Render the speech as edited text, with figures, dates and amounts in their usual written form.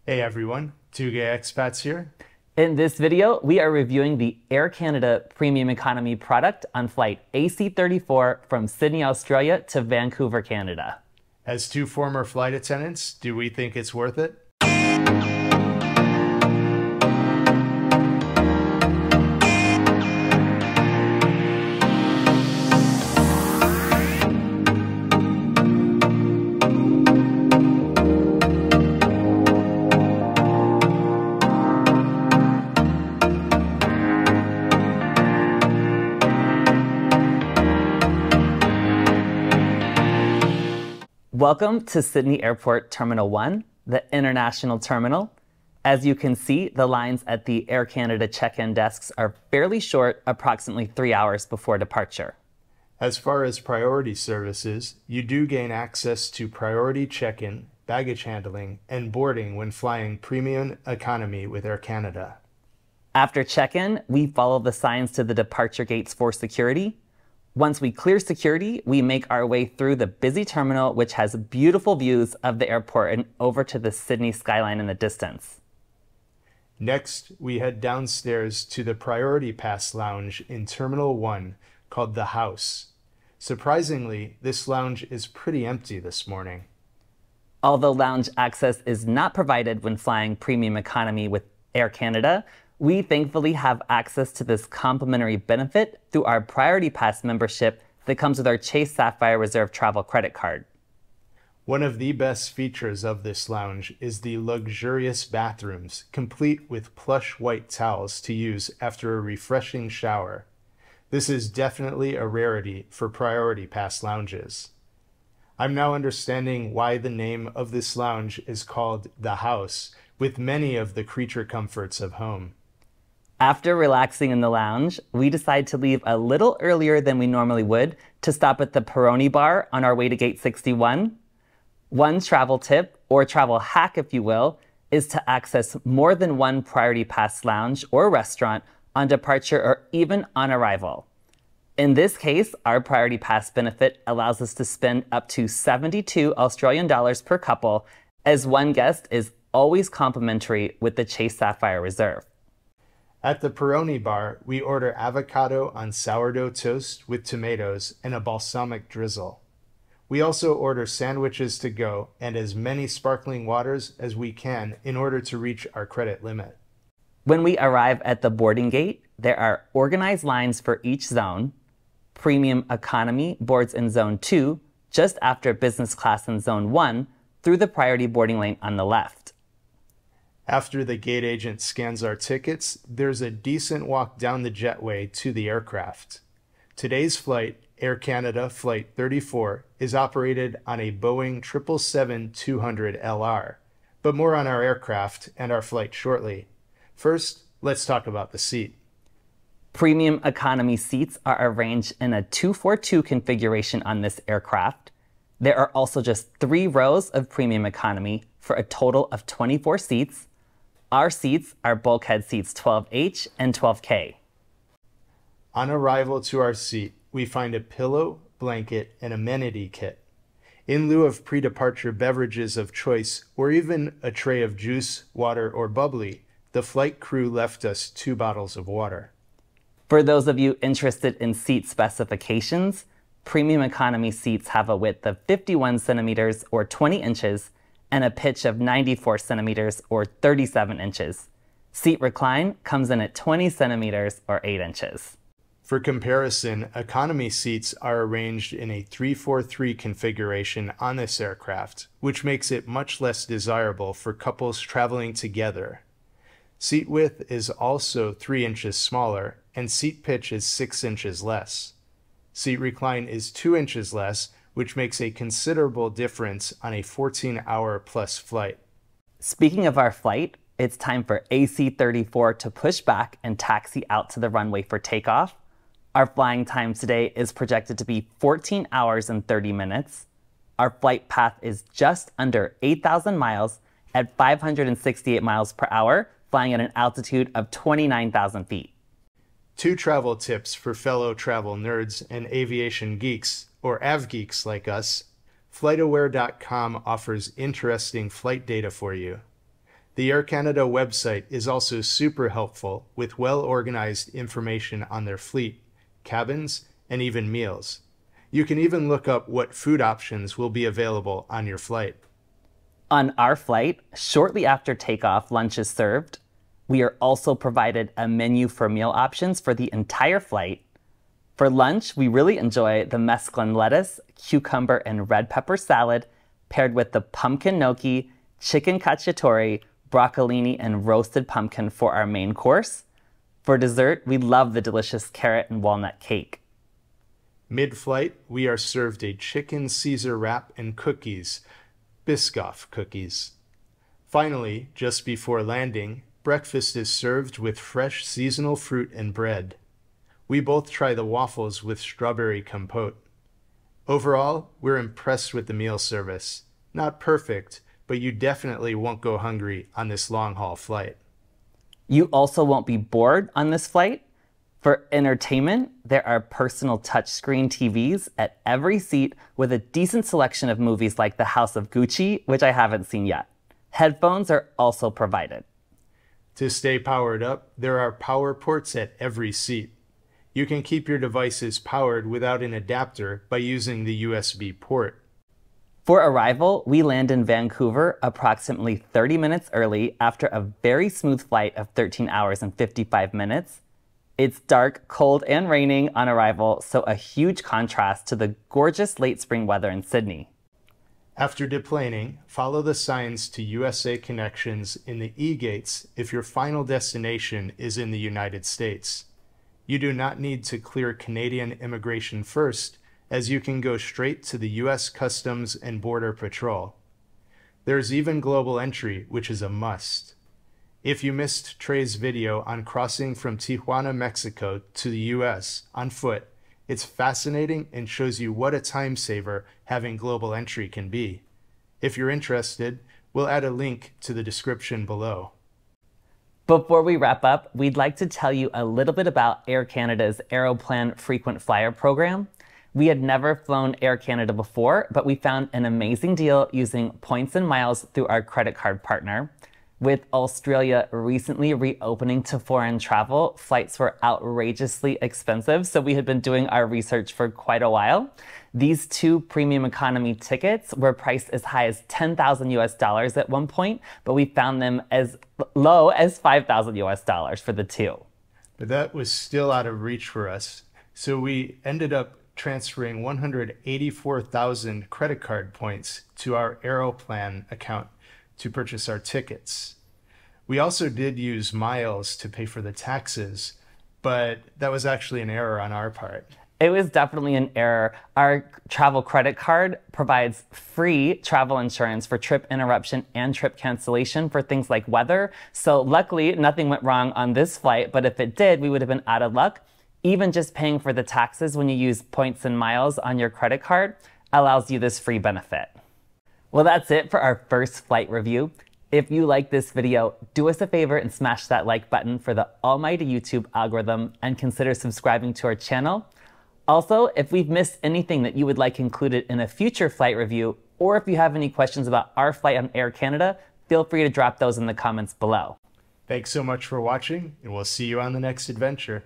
Hey everyone, two gay expats here. In this video, we are reviewing the Air Canada Premium Economy product on flight AC-34 from Sydney, Australia to Vancouver, Canada. As two former flight attendants, do we think it's worth it? Welcome to Sydney Airport Terminal 1, the international terminal. As you can see, the lines at the Air Canada check-in desks are fairly short, approximately 3 hours before departure. As far as priority services, you do gain access to priority check-in, baggage handling, and boarding when flying premium economy with Air Canada. After check-in, we follow the signs to the departure gates for security. Once we clear security, we make our way through the busy terminal, which has beautiful views of the airport and over to the Sydney skyline in the distance. Next, we head downstairs to the Priority Pass Lounge in Terminal 1 called The House. Surprisingly, this lounge is pretty empty this morning. Although lounge access is not provided when flying premium economy with Air Canada, we thankfully have access to this complimentary benefit through our Priority Pass membership that comes with our Chase Sapphire Reserve travel credit card. One of the best features of this lounge is the luxurious bathrooms, complete with plush white towels to use after a refreshing shower. This is definitely a rarity for Priority Pass lounges. I'm now understanding why the name of this lounge is called The House, with many of the creature comforts of home. After relaxing in the lounge, we decide to leave a little earlier than we normally would to stop at the Peroni bar on our way to Gate 61. One travel tip, or travel hack if you will, is to access more than one Priority Pass lounge or restaurant on departure or even on arrival. In this case, our Priority Pass benefit allows us to spend up to 72 Australian dollars per couple, as one guest is always complimentary with the Chase Sapphire Reserve. At the Peroni bar, we order avocado on sourdough toast with tomatoes and a balsamic drizzle. We also order sandwiches to go and as many sparkling waters as we can in order to reach our credit limit. When we arrive at the boarding gate, there are organized lines for each zone. Premium Economy boards in Zone 2, just after Business Class in Zone 1, through the priority boarding lane on the left. After the gate agent scans our tickets, there's a decent walk down the jetway to the aircraft. Today's flight, Air Canada Flight 34, is operated on a Boeing 777-200LR, but more on our aircraft and our flight shortly. First, let's talk about the seat. Premium Economy seats are arranged in a 2-4-2 configuration on this aircraft. There are also just 3 rows of Premium Economy for a total of 24 seats. Our seats are bulkhead seats 12H and 12K. On arrival to our seat, we find a pillow, blanket, and amenity kit. In lieu of pre-departure beverages of choice, or even a tray of juice, water, or bubbly, the flight crew left us 2 bottles of water. For those of you interested in seat specifications, Premium Economy seats have a width of 51 centimeters or 20 inches and a pitch of 94 centimeters or 37 inches. Seat recline comes in at 20 centimeters or 8 inches. For comparison, economy seats are arranged in a 3-4-3 configuration on this aircraft, which makes it much less desirable for couples traveling together. Seat width is also 3 inches smaller, and seat pitch is 6 inches less. Seat recline is 2 inches less, which makes a considerable difference on a 14-hour plus flight. Speaking of our flight, it's time for AC-34 to push back and taxi out to the runway for takeoff. Our flying time today is projected to be 14 hours and 30 minutes. Our flight path is just under 8,000 miles at 568 miles per hour, flying at an altitude of 29,000 feet. 2 travel tips for fellow travel nerds and aviation geeks, or avgeeks like us. FlightAware.com offers interesting flight data for you. The Air Canada website is also super helpful with well-organized information on their fleet, cabins, and even meals. You can even look up what food options will be available on your flight. On our flight, shortly after takeoff, lunch is served. We are also provided a menu for meal options for the entire flight. For lunch, we really enjoy the mesclun lettuce, cucumber, and red pepper salad paired with the pumpkin gnocchi, chicken cacciatore, broccolini, and roasted pumpkin for our main course. For dessert, we love the delicious carrot and walnut cake. Mid-flight, we are served a chicken Caesar wrap and cookies, Biscoff cookies. Finally, just before landing, breakfast is served with fresh seasonal fruit and bread. We both try the waffles with strawberry compote. Overall, we're impressed with the meal service. Not perfect, but you definitely won't go hungry on this long-haul flight. You also won't be bored on this flight. For entertainment, there are personal touchscreen TVs at every seat with a decent selection of movies like The House of Gucci, which I haven't seen yet. Headphones are also provided. To stay powered up, there are power ports at every seat. You can keep your devices powered without an adapter by using the USB port. For arrival, we land in Vancouver approximately 30 minutes early after a very smooth flight of 13 hours and 55 minutes. It's dark, cold, and raining on arrival, so a huge contrast to the gorgeous late spring weather in Sydney. After deplaning, follow the signs to USA connections in the E-gates if your final destination is in the United States. You do not need to clear Canadian immigration first, as you can go straight to the U.S. Customs and Border Patrol. There's even global entry, which is a must. If you missed Trey's video on crossing from Tijuana, Mexico to the U.S. on foot, it's fascinating and shows you what a time saver having global entry can be. If you're interested, we'll add a link to the description below. Before we wrap up, we'd like to tell you a little bit about Air Canada's AeroPlan frequent flyer program. We had never flown Air Canada before, but we found an amazing deal using points and miles through our credit card partner. With Australia recently reopening to foreign travel, flights were outrageously expensive, so we had been doing our research for quite a while. These two premium economy tickets were priced as high as $10,000 at one point, but we found them as low as $5,000 for the two. But that was still out of reach for us, so we ended up transferring 184,000 credit card points to our AeroPlan account to purchase our tickets. We also did use miles to pay for the taxes, but that was actually an error on our part. It was definitely an error. Our travel credit card provides free travel insurance for trip interruption and trip cancellation for things like weather. So luckily, nothing went wrong on this flight, but if it did, we would have been out of luck. Even just paying for the taxes when you use points and miles on your credit card allows you this free benefit. Well, that's it for our first flight review. If you like this video, do us a favor and smash that like button for the almighty YouTube algorithm and consider subscribing to our channel. Also, if we've missed anything that you would like included in a future flight review, or if you have any questions about our flight on Air Canada, feel free to drop those in the comments below. Thanks so much for watching, and we'll see you on the next adventure.